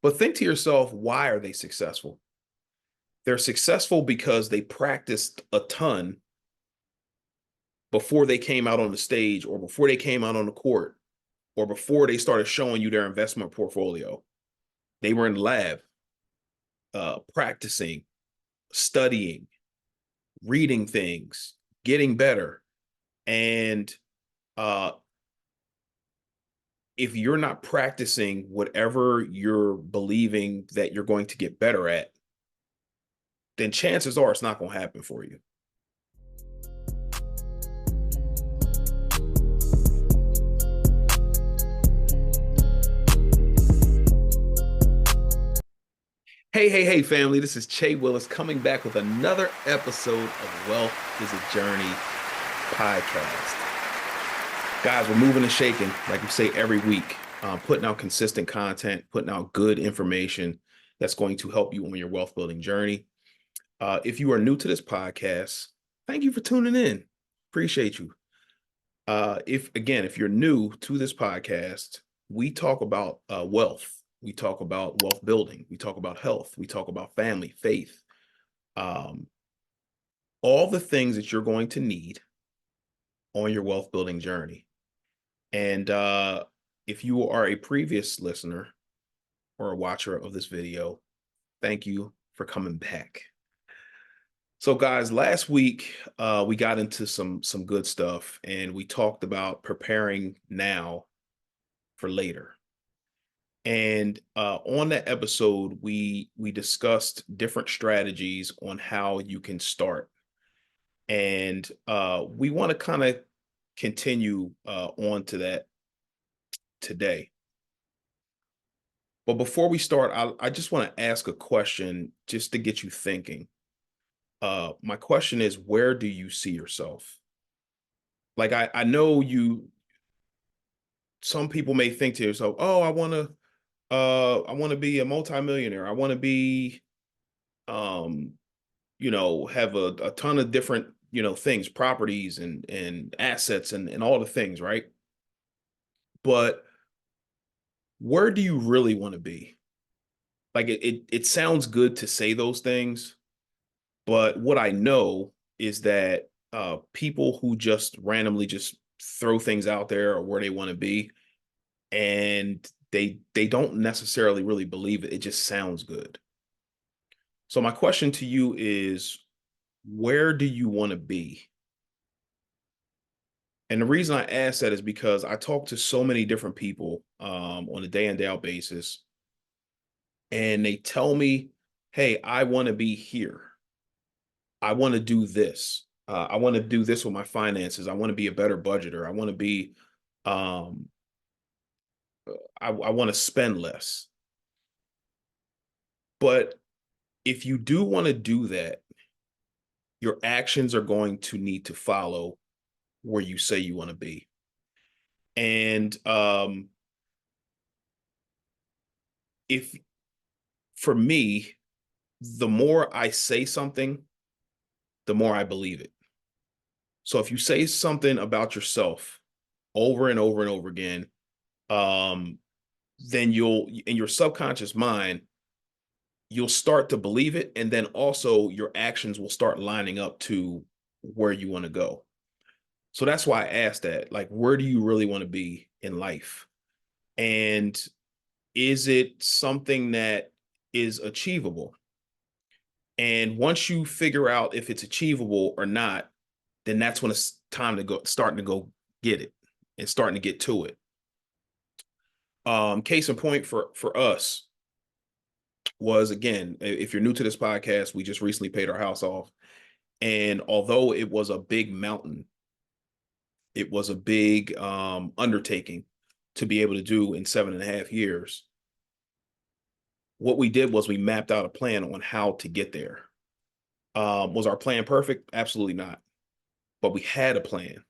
But think to yourself, why are they successful? They're successful because they practiced a ton before they came out on the stage or before they came out on the court or before they started showing you their investment portfolio. They were in the lab, practicing, studying, reading things, getting better. And uh, if you're not practicing whatever you're believing that you're going to get better at, then chances are it's not going to happen for you. Hey, family. This is Che Willis coming back with another episode of Wealth is a Journey podcast. Guys, we're moving and shaking, like we say every week, putting out consistent content, putting out good information that's going to help you on your wealth building journey. If you are new to this podcast, thank you for tuning in. Appreciate you. If you're new to this podcast, we talk about wealth. We talk about wealth building. We talk about health. We talk about family, faith, um, all the things that you're going to need on your wealth building journey. And if you are a previous listener or a watcher of this video, thank you for coming back. So, guys, last week we got into some good stuff, and we talked about preparing now for later. And on that episode, we discussed different strategies on how you can start, and we want to kind of continue on to that today. But before we start, I just want to ask a question just to get you thinking. My question is, where do you see yourself? Like I know some people may think to yourself, oh, I want to be a multimillionaire. I want to be um, have a ton of different, things, properties and assets and all the things, right? But where do you really want to be? Like it sounds good to say those things, but what I know is that people who just randomly just throw things out there or where they want to be, and they don't necessarily really believe it. It just sounds good. So my question to you is, where do you want to be? And the reason I ask that is because I talk to so many different people on a day in day out basis, and they tell me, "Hey, I want to be here. I want to do this. I want to do this with my finances. I want to be a better budgeter. I want to be, um, I want to spend less." But if you do want to do that, your actions are going to need to follow where you say you want to be. And if for me, the more I say something, the more I believe it. So if you say something about yourself over and over and over again, um, then you'll in your subconscious mind, you'll start to believe it. And then also your actions will start lining up to where you want to go. So that's why I asked that, like, where do you really want to be in life? And is it something that is achievable? And once you figure out if it's achievable or not, then that's when it's time to go, starting to go get it and starting to get to it. Case in point for us was, again, if you're new to this podcast, we just recently paid our house off. And although it was a big mountain, it was a big undertaking to be able to do in 7.5 years. What we did was we mapped out a plan on how to get there. Was our plan perfect? Absolutely not. But we had a plan.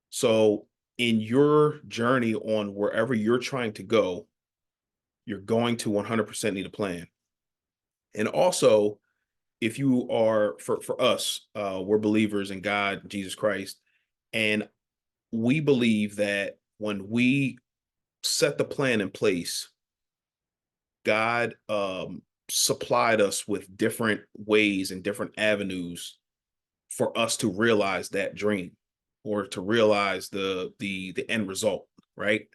So in your journey on wherever you're trying to go, you're going to 100% need a plan. And also, if you are, for us, we're believers in God, Jesus Christ, and we believe that when we set the plan in place, God supplied us with different ways and different avenues for us to realize that dream or to realize the end result, right?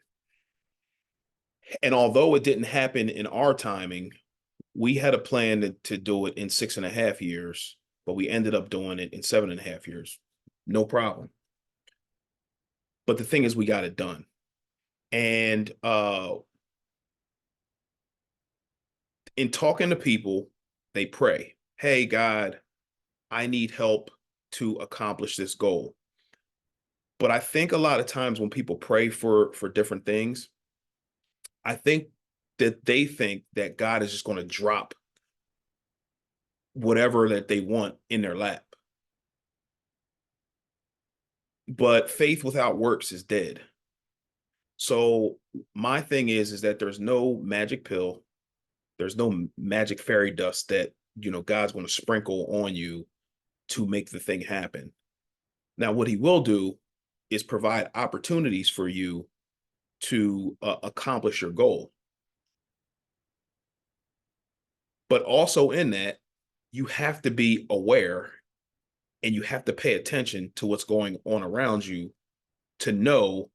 And although it didn't happen in our timing, we had a plan to do it in 6.5 years, but we ended up doing it in 7.5 years. No problem. But the thing is, we got it done. And in talking to people, they pray, hey, God, I need help to accomplish this goal. But I think a lot of times when people pray for different things, I think that they think that God is just going to drop whatever that they want in their lap. But faith without works is dead. So my thing is that there's no magic pill, there's no magic fairy dust that God's going to sprinkle on you to make the thing happen. Now, what he will do is provide opportunities for you to accomplish your goal. But also in that, you have to be aware and you have to pay attention to what's going on around you to know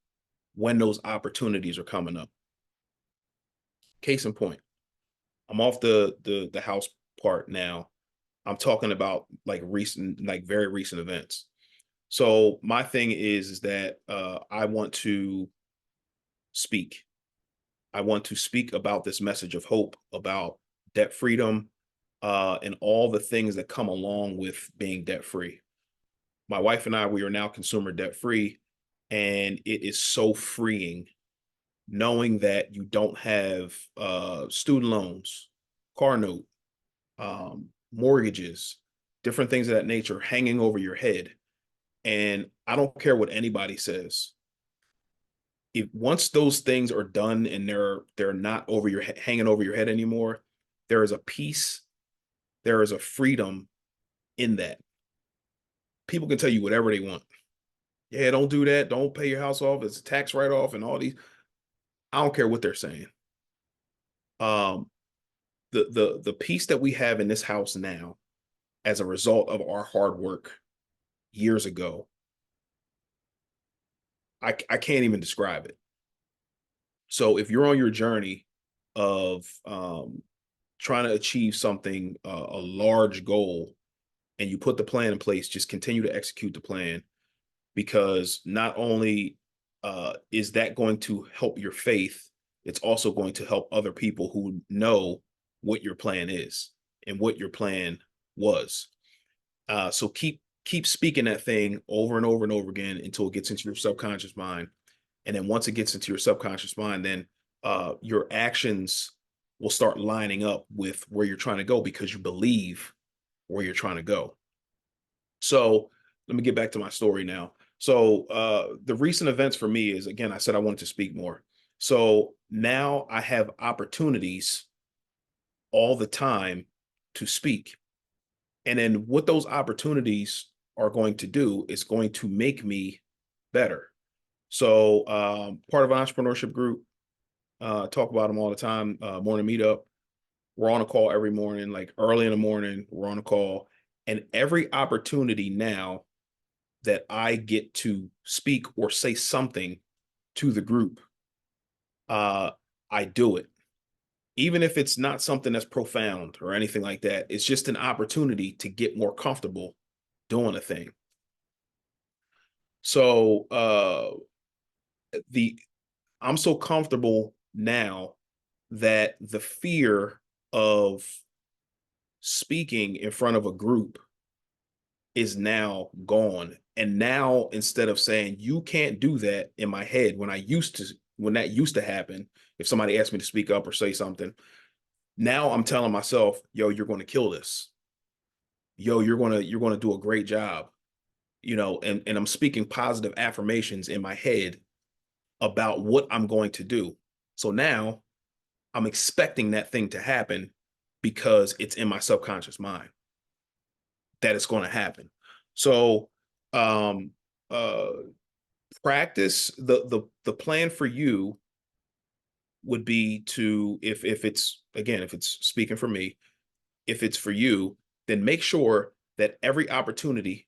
when those opportunities are coming up. Case in point, I'm off the house part now. I'm talking about like very recent events. So my thing is that I want to speak. I want to speak about this message of hope, about debt freedom, and all the things that come along with being debt free. My wife and I, we are now consumer debt free, and it is so freeing knowing that you don't have student loans, car note, mortgages, different things of that nature hanging over your head. And I don't care what anybody says. If once those things are done and they're not over your head, hanging over your head anymore, there is a peace, there is a freedom in that. People can tell you whatever they want. Yeah, don't do that. Don't pay your house off. It's a tax write-off and all these. I don't care what they're saying. Um, the peace that we have in this house now, as a result of our hard work years ago, I can't even describe it. So if you're on your journey of trying to achieve something, a large goal, and you put the plan in place, just continue to execute the plan, because not only is that going to help your faith, it's also going to help other people who know what your plan is and what your plan was. So keep speaking that thing over and over and over again until it gets into your subconscious mind. And then once it gets into your subconscious mind, then your actions will start lining up with where you're trying to go because you believe where you're trying to go. So let me get back to my story now. So the recent events for me is, again, I said I wanted to speak more. So now I have opportunities all the time to speak. And then what those opportunities are going to do is going to make me better. So part of an entrepreneurship group, talk about them all the time, morning meetup. We're on a call every morning, like early in the morning, we're on a call. And every opportunity now that I get to speak or say something to the group, I do it. Even if it's not something that's profound or anything like that, it's just an opportunity to get more comfortable doing a thing. So I'm so comfortable now that the fear of speaking in front of a group is now gone. And now, instead of saying you can't do that in my head, when that used to happen, if somebody asked me to speak up or say something, now I'm telling myself, yo, you're going to kill this. Yo, you're going to do a great job. And I'm speaking positive affirmations in my head about what I'm going to do. So now I'm expecting that thing to happen because it's in my subconscious mind that it's going to happen. So um uh practice the plan for you would be to, if it's, again, if it's speaking for me, if it's for you, then make sure that every opportunity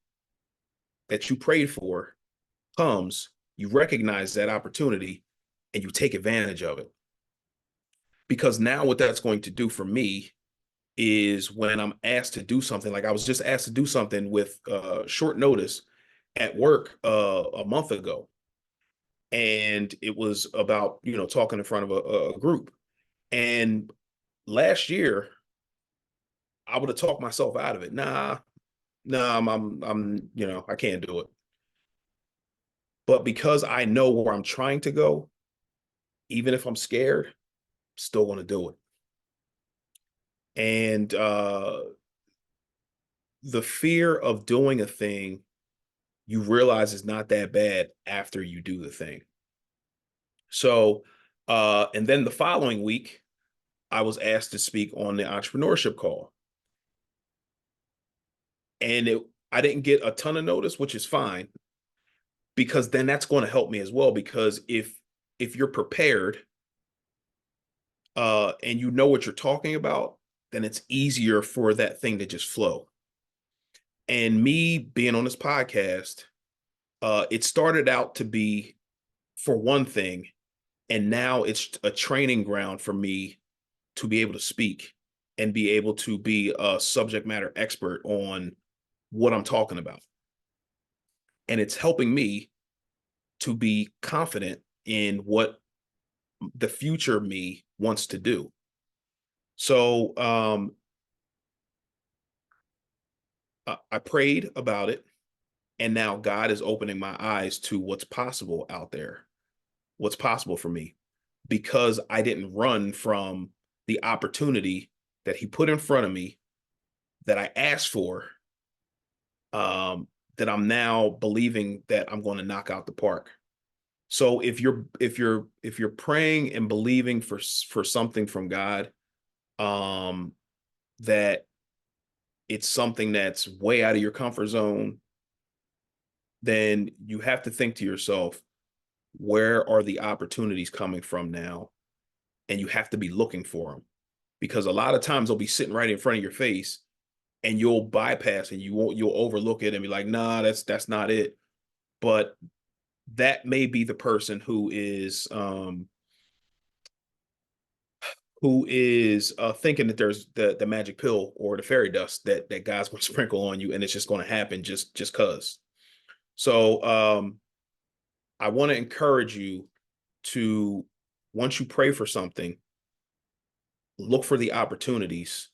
that you prayed for comes, you recognize that opportunity and you take advantage of it. Because now what that's going to do for me is when I'm asked to do something, like I was just asked to do something with short notice at work a month ago. And it was about, talking in front of a group. And last year, I would have talked myself out of it. Nah, I can't do it. But because I know where I'm trying to go, even if I'm scared, I'm still going to do it. And the fear of doing a thing, you realize is not that bad after you do the thing. So, and then the following week, I was asked to speak on the entrepreneurship call. And I didn't get a ton of notice, which is fine, because then that's going to help me as well. Because if you're prepared, and you know what you're talking about, then it's easier for that thing to just flow. And me being on this podcast, it started out to be for one thing, and now it's a training ground for me to be able to speak and be able to be a subject matter expert on what I'm talking about. And it's helping me to be confident in what the future me wants to do. So I prayed about it, and now God is opening my eyes to what's possible out there, what's possible for me, because I didn't run from the opportunity that He put in front of me, that I asked for, that I'm now believing that I'm going to knock out the park. So if you're praying and believing for something from God, um, that it's something that's way out of your comfort zone, then you have to think to yourself, where are the opportunities coming from now? And you have to be looking for them, because a lot of times they'll be sitting right in front of your face, and you'll bypass and you'll overlook it and be like, nah, that's not it. But that may be the person who is thinking that there's the magic pill or the fairy dust that God's going to sprinkle on you, and it's just going to happen just cause. So I want to encourage you to, once you pray for something, look for the opportunities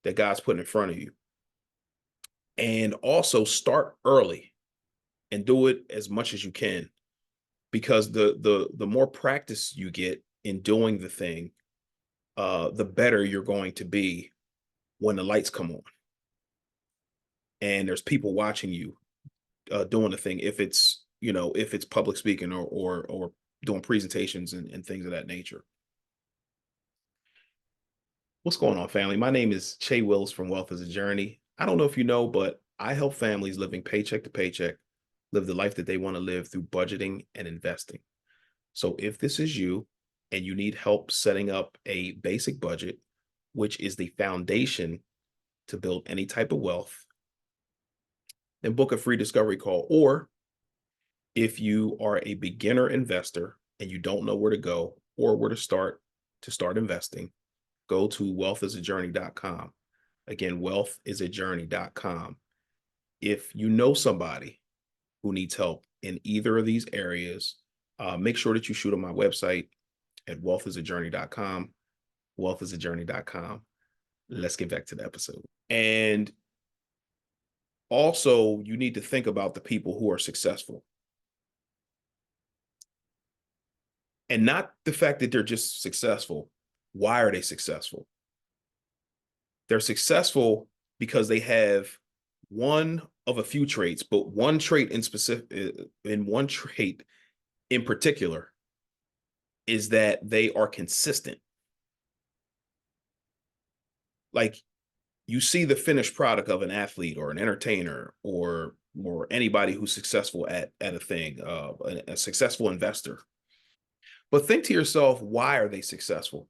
that God's put in front of you, and also start early and do it as much as you can, because the more practice you get in doing the thing, the better you're going to be when the lights come on and there's people watching you doing the thing. If it's public speaking or doing presentations and things of that nature. What's going on, family? My name is Che Willis from Wealth is a Journey. I don't know if you know, but I help families living paycheck to paycheck live the life that they want to live through budgeting and investing. So if this is you and you need help setting up a basic budget, which is the foundation to build any type of wealth, then book a free discovery call. Or if you are a beginner investor and you don't know where to go or where to start investing, go to wealthisajourney.com. Again, wealthisajourney.com. If you know somebody who needs help in either of these areas, make sure that you shoot on my website at wealthisajourney.com, wealthisajourney.com. Let's get back to the episode. And also, you need to think about the people who are successful, and not the fact that they're just successful. Why are they successful? They're successful because they have one of a few traits, but one trait in particular is that they are consistent. Like, you see the finished product of an athlete or an entertainer or anybody who's successful at a thing, a successful investor. But think to yourself, why are they successful?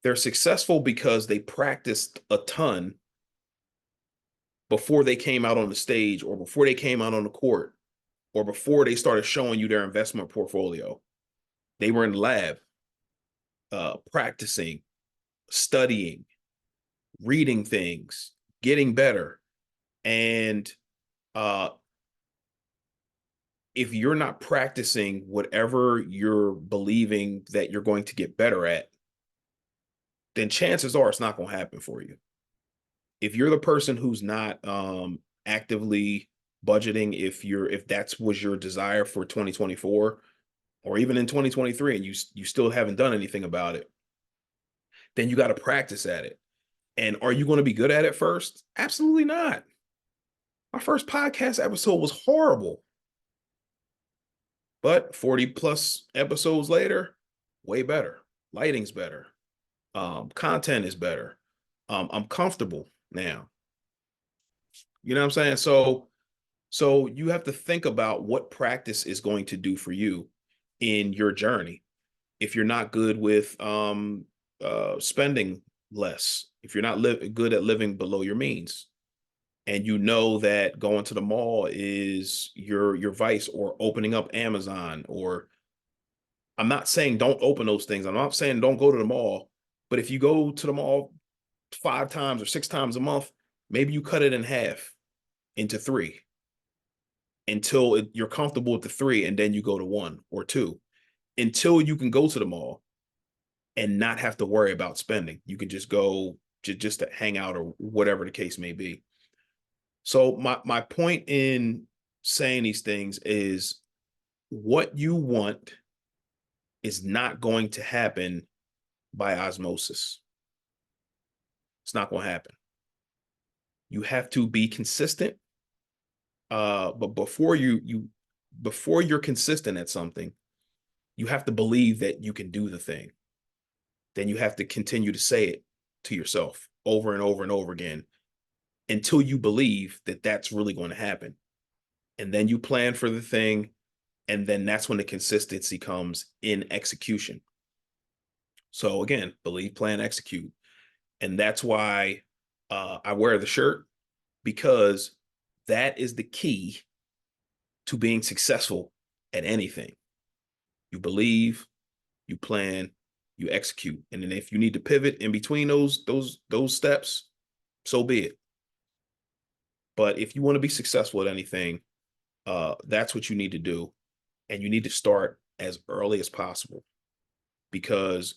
They're successful because they practiced a ton before they came out on the stage, or before they came out on the court, or before they started showing you their investment portfolio. They were in the lab, practicing, studying, reading things, getting better. And uh, if you're not practicing whatever you're believing that you're going to get better at, then chances are it's not going to happen for you. If you're the person who's not actively budgeting, if that's was your desire for 2024 or even in 2023, and you still haven't done anything about it, then you got to practice at it. And are you going to be good at it first? Absolutely not. My first podcast episode was horrible. But 40 plus episodes later, way better. Lighting's better. Content is better. I'm comfortable now. You know what I'm saying? So you have to think about what practice is going to do for you in your journey. If you're not good with spending less, if you're not good at living below your means, and you know that going to the mall is your vice, or opening up Amazon, or I'm not saying don't open those things. I'm not saying don't go to the mall, but if you go to the mall 5 times or 6 times a month, maybe you cut it in half into 3 until you're comfortable with the 3, and then you go to 1 or 2 until you can go to the mall and not have to worry about spending. You can just go just to hang out or whatever the case may be. So my point in saying these things is, what you want is not going to happen by osmosis. It's not going to happen. You have to be consistent. But before you're consistent at something, you have to believe that you can do the thing. Then you have to continue to say it to yourself over and over and over again until you believe that that's really going to happen. And then you plan for the thing, and then that's when the consistency comes in execution. So again, believe, plan, execute. And that's why I wear the shirt, because that is the key to being successful at anything. You believe, you plan, you execute. And then if you need to pivot in between those steps, so be it. But if you want to be successful at anything, that's what you need to do. And you need to start as early as possible, because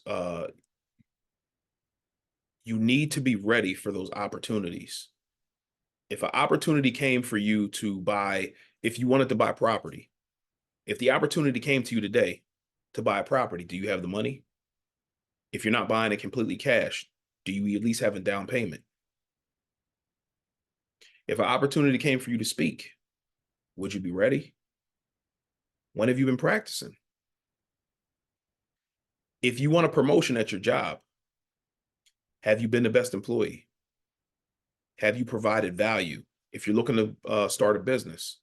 you need to be ready for those opportunities. If an opportunity came for you to buy, if you wanted to buy property, if the opportunity came to you today to buy a property, do you have the money? If you're not buying it completely cash, do you at least have a down payment? If an opportunity came for you to speak, would you be ready? When have you been practicing? If you want a promotion at your job, have you been the best employee? Have you provided value? If you're looking to start a business,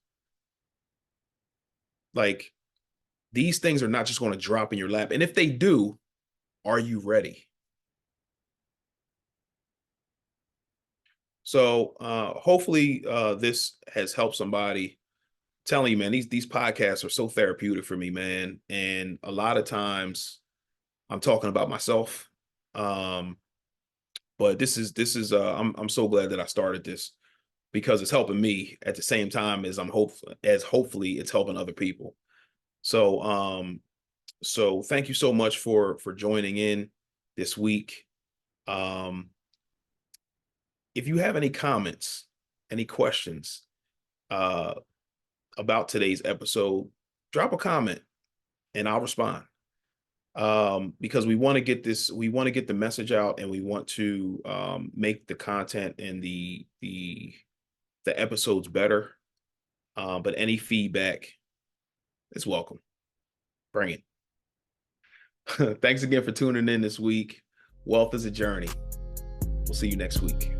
like, these things are not just going to drop in your lap. And if they do, are you ready? So hopefully this has helped somebody. Telling you, man, these podcasts are so therapeutic for me, man. And a lot of times I'm talking about myself. But this is I'm so glad that I started this, because it's helping me at the same time as hopefully it's helping other people. So thank you so much for joining in this week. If you have any comments, any questions about today's episode, drop a comment and I'll respond. Because we want to get the message out, and we want to make the content and the episodes better. But any feedback is welcome. Bring it. Thanks again for tuning in this week. Wealth is a journey. We'll see you next week.